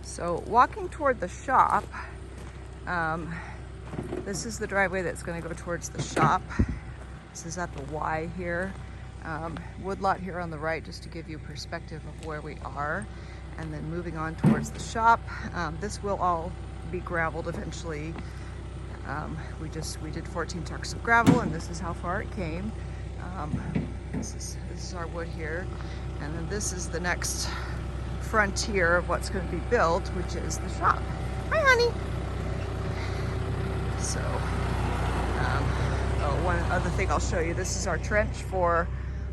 So walking toward the shop, this is the driveway that's going to go towards the shop. This is at the Y here. Woodlot here on the right, just to give you perspective of where we are. And then moving on towards the shop. This will all be gravelled eventually. We did 14 trucks of gravel, and this is how far it came. This is our wood here, and then this is the next frontier of what's going to be built, which is the shop. Hi, honey. So, one other thing I'll show you. This is our trench for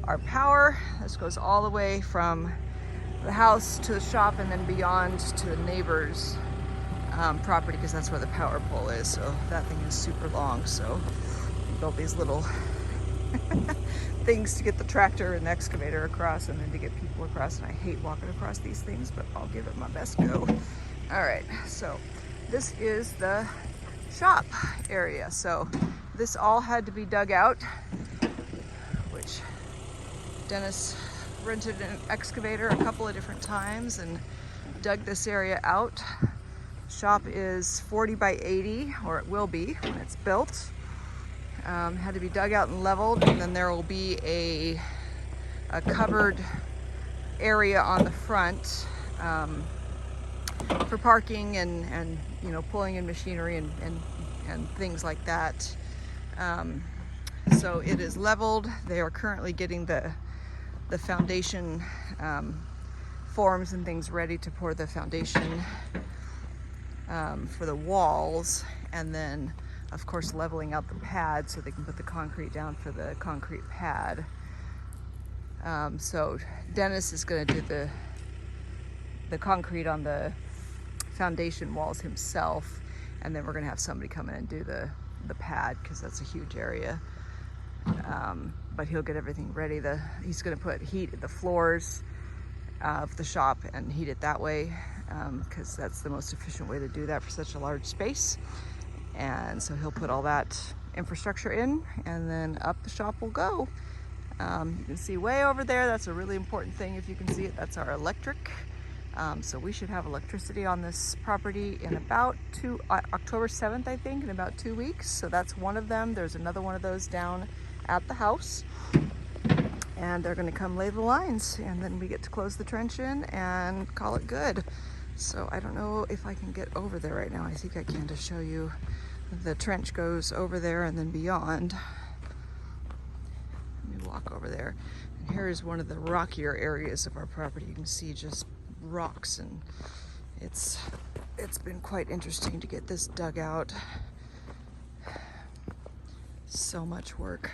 our power. This goes all the way from the house to the shop and then beyond to the neighbor's property, because that's where the power pole is. So that thing is super long. So we built these little things to get the tractor and the excavator across, and then to get people across. And I hate walking across these things, but I'll give it my best go. All right, so this is the shop area. So this all had to be dug out, which Dennis rented an excavator a couple of different times and dug this area out. Shop is 40 by 80, or it will be when it's built. Had to be dug out and leveled, and then there will be a covered area on the front for parking and you know, pulling in machinery and things like that. So it is leveled. They are currently getting the foundation forms and things ready to pour the foundation for the walls, and then of course leveling out the pad so they can put the concrete down for the concrete pad. So Dennis is going to do the concrete on the foundation walls himself, and then we're going to have somebody come in and do the pad, because that's a huge area. But he'll get everything ready. He's going to put heat at the floors of the shop and heat it that way, because that's the most efficient way to do that for such a large space. And so he'll put all that infrastructure in, and then up the shop will go. You can see way over there, that's a really important thing. If you can see it, that's our electric. So we should have electricity on this property in about October 7th, I think, in about 2 weeks. So that's one of them. There's another one of those down at the house, and they're going to come lay the lines, and then we get to close the trench in and call it good. So I don't know if I can get over there right now. I think I can, to show you. The trench goes over there and then beyond. Let me walk over there. And here is one of the rockier areas of our property. You can see just rocks, and it's been quite interesting to get this dug out. So much work,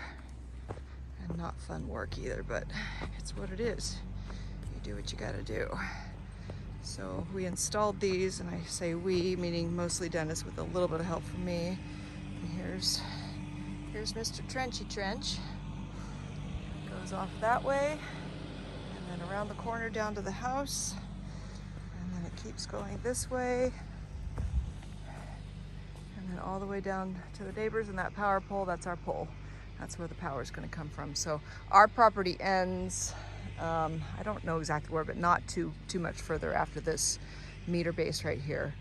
and not fun work either, but it's what it is. You do what you gotta do. So we installed these, and I say we, meaning mostly Dennis with a little bit of help from me. And here's Mr. Trenchy Trench. Goes off that way, and then around the corner down to the house, and then it keeps going this way, and then all the way down to the neighbors. And that power pole, that's our pole. That's where the power is going to come from. So our property ends, I don't know exactly where, but not too much further after this meter base right here.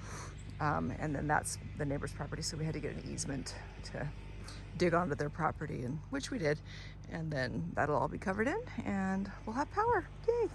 And then that's the neighbor's property. So we had to get an easement to dig onto their property, and which we did. And then that'll all be covered in, and we'll have power. Yay!